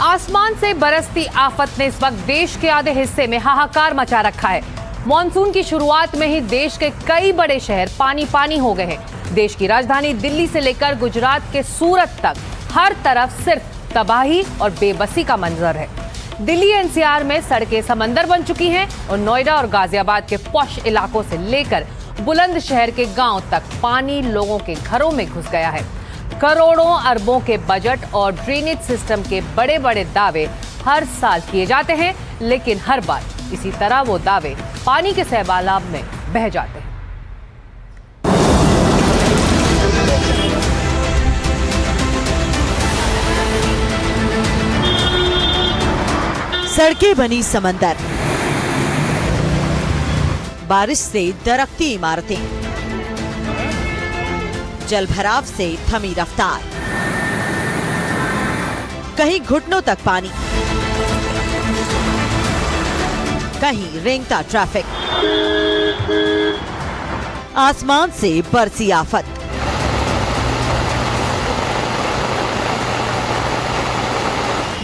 आसमान से बरसती आफत ने इस वक्त देश के आधे हिस्से में हाहाकार मचा रखा है। मॉनसून की शुरुआत में ही देश के कई बड़े शहर पानी पानी हो गए हैं। देश की राजधानी दिल्ली से लेकर गुजरात के सूरत तक हर तरफ सिर्फ तबाही और बेबसी का मंजर है। दिल्ली एनसीआर में सड़कें समंदर बन चुकी हैं और नोएडा और गाजियाबाद के पॉश इलाकों से लेकर बुलंदशहर के गांव तक पानी लोगों के घरों में घुस गया है। करोड़ों अरबों के बजट और ड्रेनेज सिस्टम के बड़े बड़े दावे हर साल किए जाते हैं, लेकिन हर बार इसी तरह वो दावे पानी के सैलाब में बह जाते हैं। सड़कें बनी समंदर, बारिश से दरकती इमारतें, जलभराव से थमी रफ्तार, कहीं घुटनों तक पानी, कहीं रेंगता ट्रैफिक, आसमान से बरसी आफत।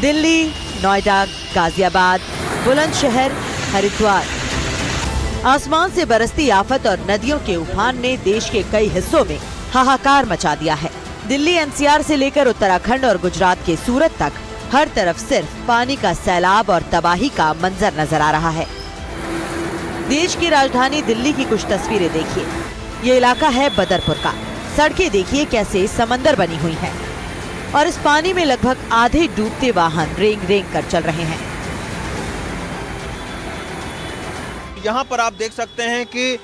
दिल्ली, नोएडा, गाजियाबाद, बुलंदशहर, हरिद्वार, आसमान से बरसती आफत और नदियों के उफान ने देश के कई हिस्सों में हाहाकार मचा दिया है। दिल्ली एनसीआर से लेकर उत्तराखंड और गुजरात के सूरत तक हर तरफ सिर्फ पानी का सैलाब और तबाही का मंजर नजर आ रहा है। देश की राजधानी दिल्ली की कुछ तस्वीरें देखिए। ये इलाका है बदरपुर का। सड़कें देखिए कैसे समंदर बनी हुई हैं और इस पानी में लगभग आधे डूबते वाहन रेंग रेंग कर चल रहे हैं। यहाँ पर आप देख सकते हैं कि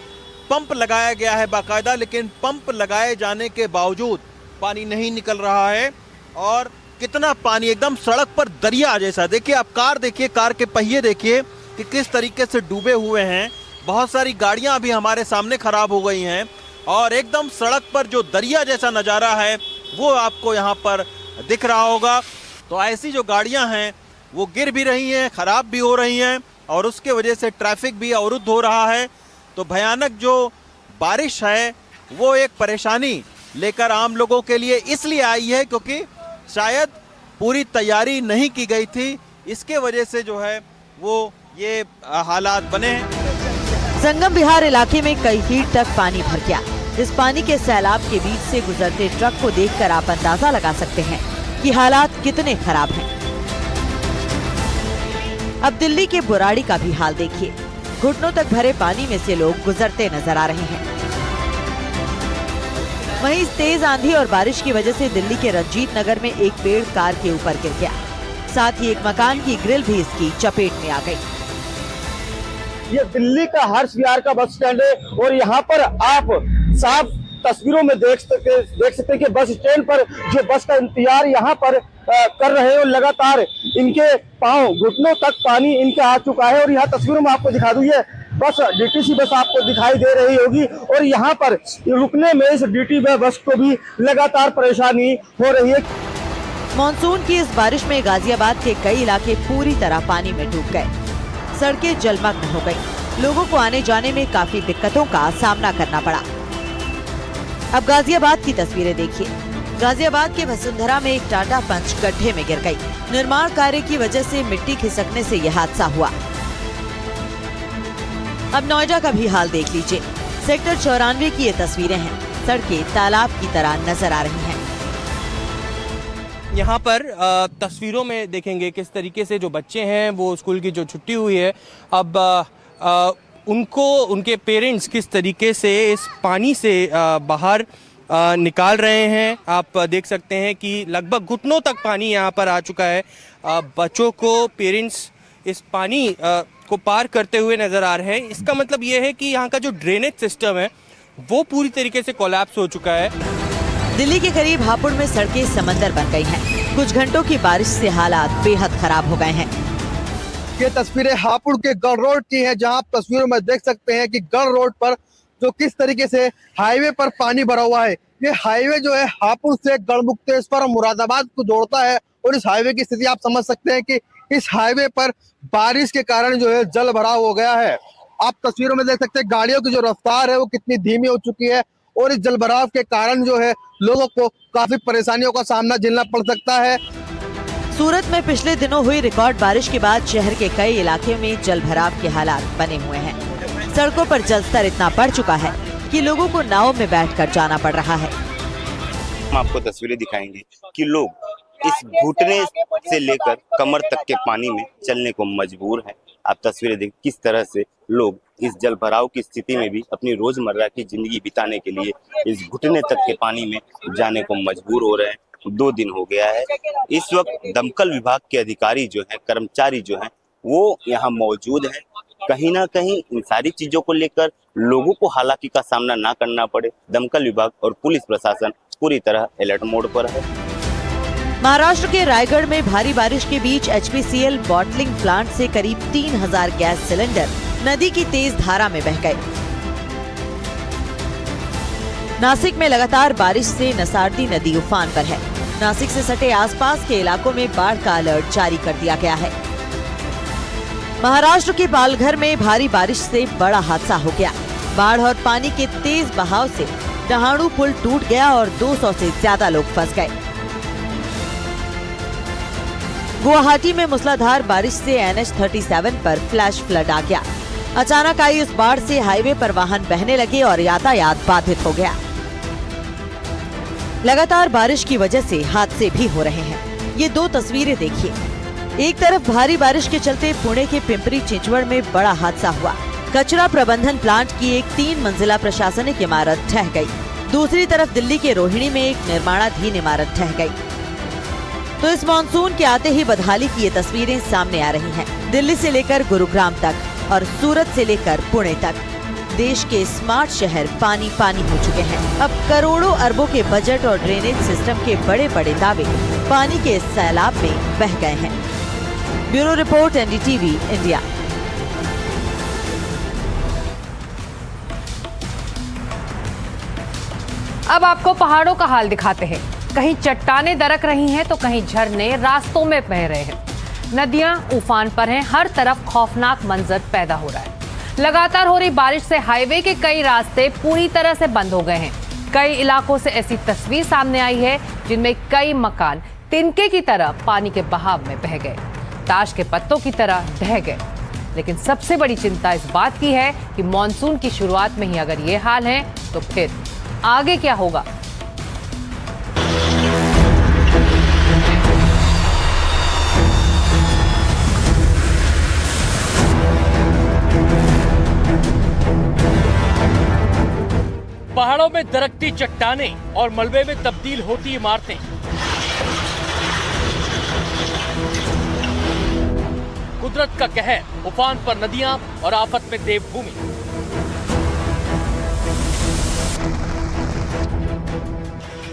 पंप लगाया गया है बाकायदा, लेकिन पंप लगाए जाने के बावजूद पानी नहीं निकल रहा है। और कितना पानी एकदम सड़क पर दरिया जैसा। देखिए आप कार देखिए, कार के पहिए देखिए कि किस तरीके से डूबे हुए हैं। बहुत सारी गाड़ियां भी हमारे सामने खराब हो गई हैं और एकदम सड़क पर जो दरिया जैसा नज़ारा है वो आपको यहाँ पर दिख रहा होगा। तो ऐसी जो गाड़ियां हैं वो गिर भी रही हैं, खराब भी हो रही हैं और उसके वजह से ट्रैफिक भी अवरुद्ध हो रहा है। तो भयानक जो बारिश है वो एक परेशानी लेकर आम लोगों के लिए इसलिए आई है क्योंकि शायद पूरी तैयारी नहीं की गई थी। इसके वजह से जो है वो ये हालात बने हैं। संगम विहार इलाके में कई फीट तक पानी भर गया। इस पानी के सैलाब के बीच से गुजरते ट्रक को देखकर आप अंदाजा लगा सकते हैं कि हालात कितने खराब हैं। अब दिल्ली के बुराड़ी का भी हाल देखिए। घुटनों तक भरे पानी में से लोग गुजरते नजर आ रहे हैं। वहीं इस तेज आंधी और बारिश की वजह से दिल्ली के रंजीत नगर में एक पेड़ कार के ऊपर गिर गया। साथ ही एक मकान की ग्रिल भी इसकी चपेट में आ गई। ये दिल्ली का हर्ष विहार का बस स्टैंड है और यहाँ पर आप साफ तस्वीरों में देख सकते हैं कि बस स्टैंड पर जो बस का इंतजार यहाँ पर कर रहे हैं और लगातार इनके पांव घुटनों तक पानी इनके आ चुका है। और यहाँ तस्वीरों में आपको दिखा दूं, ये बस डीटीसी बस आपको दिखाई दे रही होगी और यहाँ पर रुकने में इस डीटी बस को भी लगातार परेशानी हो रही है। मॉनसून की इस बारिश में गाजियाबाद के कई इलाके पूरी तरह पानी में डूब गए। सड़कें जलमग्न हो गयी। लोगों को आने जाने में काफी दिक्कतों का सामना करना पड़ा। अब गाजियाबाद की तस्वीरें देखिए। गाजियाबाद के वसुंधरा में एक टाटा पंच गड्ढे में गिर गई। निर्माण कार्य की वजह से मिट्टी खिसकने से यह हादसा हुआ। अब नोएडा का भी हाल देख लीजिए। सेक्टर 94 की ये तस्वीरें हैं। सड़कें तालाब की तरह नजर आ रही हैं। यहाँ पर तस्वीरों में देखेंगे किस तरीके से जो बच्चे हैं वो स्कूल की जो छुट्टी हुई है, अब उनको उनके पेरेंट्स किस तरीके से इस पानी से बाहर निकाल रहे हैं। आप देख सकते हैं कि लगभग घुटनों तक पानी यहाँ पर आ चुका है। बच्चों को पेरेंट्स इस पानी को पार करते हुए नज़र आ रहे हैं। इसका मतलब ये है कि यहाँ का जो ड्रेनेज सिस्टम है वो पूरी तरीके से कोलैप्स हो चुका है। दिल्ली के करीब हापुड़ में सड़कें समंदर बन गई हैं। कुछ घंटों की बारिश से हालात बेहद खराब हो गए हैं। ये तस्वीरें हापुड़ के गढ़ रोड की है, जहां आप तस्वीरों में देख सकते हैं कि गढ़ रोड पर जो किस तरीके से हाईवे पर पानी भरा हुआ है। ये हाईवे जो है हापुड़ से गढ़मुक्तेश्वर और मुरादाबाद को जोड़ता है और इस हाईवे की स्थिति आप समझ सकते हैं कि इस हाईवे पर बारिश के कारण जो है जल भराव हो गया है। आप तस्वीरों में देख सकते हैं गाड़ियों की जो रफ्तार है वो कितनी धीमी हो चुकी है और इस जलभराव के कारण जो है लोगों को काफी परेशानियों का सामना झेलना पड़ सकता है। सूरत में पिछले दिनों हुई रिकॉर्ड बारिश के बाद शहर के कई इलाके में जल भराव के हालात बने हुए हैं। सड़कों पर जलस्तर इतना बढ़ चुका है कि लोगों को नाव में बैठकर जाना पड़ रहा है। हम आपको तस्वीरें दिखाएंगे कि लोग इस घुटने से लेकर कमर तक के पानी में चलने को मजबूर हैं। आप तस्वीरें देख किस तरह से लोग इस जल भराव की स्थिति में भी अपनी रोजमर्रा की जिंदगी बिताने के लिए इस घुटने तक के पानी में जाने को मजबूर हो रहे हैं। 2 दिन हो गया है। इस वक्त दमकल विभाग के अधिकारी जो हैं, कर्मचारी जो हैं, वो यहाँ मौजूद हैं। कहीं ना कहीं इन सारी चीजों को लेकर लोगों को हालाकी का सामना ना करना पड़े, दमकल विभाग और पुलिस प्रशासन पूरी तरह अलर्ट मोड पर है। महाराष्ट्र के रायगढ़ में भारी बारिश के बीच HPCL बॉटलिंग प्लांट से करीब 3000 गैस सिलेंडर नदी की तेज धारा में बह गए। नासिक में लगातार बारिश से नसारदी नदी उफान पर है। नासिक से सटे आसपास के इलाकों में बाढ़ का अलर्ट जारी कर दिया गया है। महाराष्ट्र के पालघर में भारी बारिश से बड़ा हादसा हो गया। बाढ़ और पानी के तेज बहाव से डहाणू पुल टूट गया और 200 से ज्यादा लोग फंस गए। गुवाहाटी में मूसलाधार बारिश से NH37 पर फ्लैश फ्लड आ गया। अचानक आई इस बाढ़ से हाईवे पर वाहन बहने लगे और यातायात बाधित हो गया। लगातार बारिश की वजह से हादसे भी हो रहे हैं। ये 2 तस्वीरें देखिए। एक तरफ भारी बारिश के चलते पुणे के पिंपरी चिंचवड़ में बड़ा हादसा हुआ। कचरा प्रबंधन प्लांट की एक 3 मंजिला प्रशासनिक इमारत ढह गई। दूसरी तरफ दिल्ली के रोहिणी में एक निर्माणाधीन इमारत ढह गई। तो इस मानसून के आते ही बदहाली की ये तस्वीरें सामने आ रही हैं। दिल्ली से लेकर गुरुग्राम तक और सूरत से लेकर पुणे तक देश के स्मार्ट शहर पानी पानी हो चुके हैं। अब करोड़ों अरबों के बजट और ड्रेनेज सिस्टम के बड़े बड़े दावे पानी के इस सैलाब में बह गए हैं। Bureau report NDTV India. अब आपको पहाड़ों का हाल दिखाते हैं। कहीं चट्टानें दरक रही हैं तो कहीं झरने रास्तों में बह रहे हैं। नदियां उफान पर हैं। हर तरफ खौफनाक मंजर पैदा हो रहा है। लगातार हो रही बारिश से हाईवे के कई रास्ते पूरी तरह से बंद हो गए हैं। कई इलाकों से ऐसी तस्वीर सामने आई है जिनमें कई मकान तिनके की तरह पानी के बहाव में बह गए, ताश के पत्तों की तरह ढह गए। लेकिन सबसे बड़ी चिंता इस बात की है कि मॉनसून की शुरुआत में ही अगर ये हाल है तो फिर आगे क्या होगा। पहाड़ों में दरकती चट्टानें और मलबे में तब्दील होती इमारतें, कुदरत का कहर, उफान पर नदियां और आफत में देवभूमि।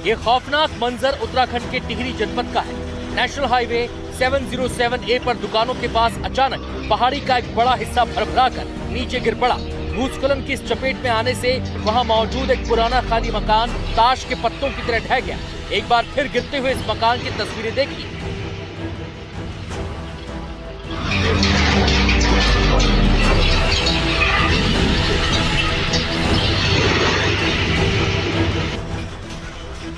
ये खौफनाक मंजर उत्तराखंड के टिहरी जनपद का है। नेशनल हाईवे 707A पर दुकानों के पास अचानक पहाड़ी का एक बड़ा हिस्सा भरभराकर नीचे गिर पड़ा। भूस्खलन की इस चपेट में आने से वहां मौजूद एक पुराना खाली मकान ताश के पत्तों की तरह ढह गया। एक बार फिर गिरते हुए इस मकान की तस्वीरें देखिए।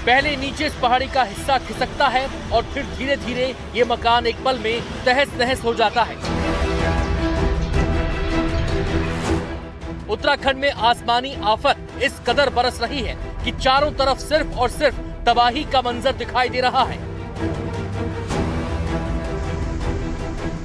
पहले नीचे इस पहाड़ी का हिस्सा खिसकता है और फिर धीरे धीरे ये मकान एक पल में तहस नहस हो जाता है। उत्तराखंड में आसमानी आफत इस कदर बरस रही है कि चारों तरफ सिर्फ और सिर्फ तबाही का मंजर दिखाई दे रहा है।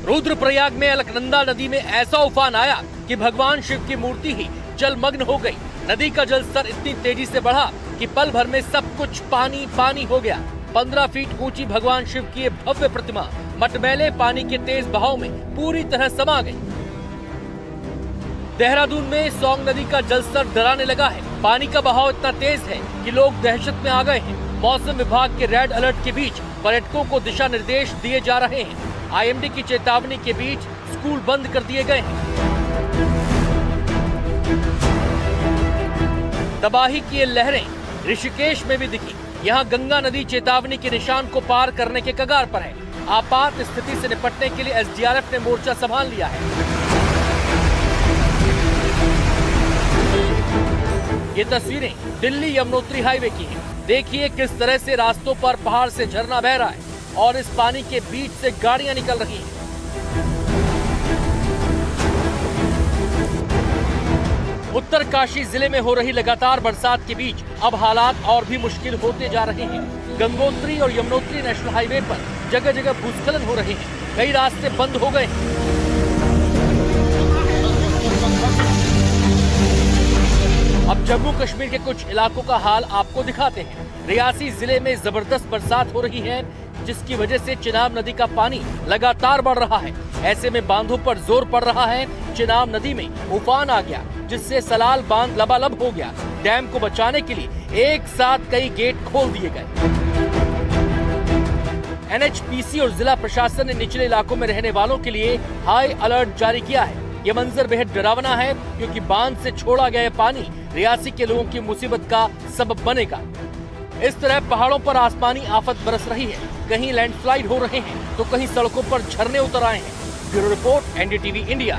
रुद्रप्रयाग में अलकनंदा नदी में ऐसा उफान आया कि भगवान शिव की मूर्ति ही जलमग्न हो गई। नदी का जलस्तर इतनी तेजी से बढ़ा कि पल भर में सब कुछ पानी पानी हो गया। 15 फीट ऊंची भगवान शिव की ये भव्य प्रतिमा मटमैले पानी के तेज बहाव में पूरी तरह समा गई। देहरादून में सौंग नदी का जलस्तर डराने लगा है। पानी का बहाव इतना तेज है कि लोग दहशत में आ गए हैं। मौसम विभाग के रेड अलर्ट के बीच पर्यटकों को दिशा निर्देश दिए जा रहे हैं। IMD की चेतावनी के बीच स्कूल बंद कर दिए गए हैं। तबाही की ये लहरें ऋषिकेश में भी दिखी। यहाँ गंगा नदी चेतावनी के निशान को पार करने के कगार पर है। आपात स्थिति से निपटने के लिए SDRF ने मोर्चा संभाल लिया है। ये तस्वीरें दिल्ली यमुनोत्री हाईवे की हैं। देखिए किस तरह से रास्तों पर पहाड़ से झरना बह रहा है और इस पानी के बीच से गाड़ियां निकल रही हैं। उत्तरकाशी जिले में हो रही लगातार बरसात के बीच अब हालात और भी मुश्किल होते जा रहे हैं। गंगोत्री और यमुनोत्री नेशनल हाईवे पर जगह जगह भूस्खलन हो रहे हैं, कई रास्ते बंद हो गए हैं। अब जम्मू कश्मीर के कुछ इलाकों का हाल आपको दिखाते हैं। रियासी जिले में जबरदस्त बरसात हो रही है, जिसकी वजह से चिनाब नदी का पानी लगातार बढ़ रहा है। ऐसे में बांधों पर जोर पड़ रहा है। चिनाब नदी में उफान आ गया, जिससे सलाल बांध लबालब हो गया। डैम को बचाने के लिए एक साथ कई गेट खोल दिए गए। NHPC और जिला प्रशासन ने निचले इलाकों में रहने वालों के लिए हाई अलर्ट जारी किया है। ये मंजर बेहद डरावना है, क्योंकि बांध से छोड़ा गया पानी रियासी के लोगों की मुसीबत का सबब बनेगा। इस तरह पहाड़ों पर आसमानी आफत बरस रही है। कहीं लैंडस्लाइड हो रहे हैं, तो कहीं सड़कों पर झरने उतर आए हैं। Bureau report, NDTV India.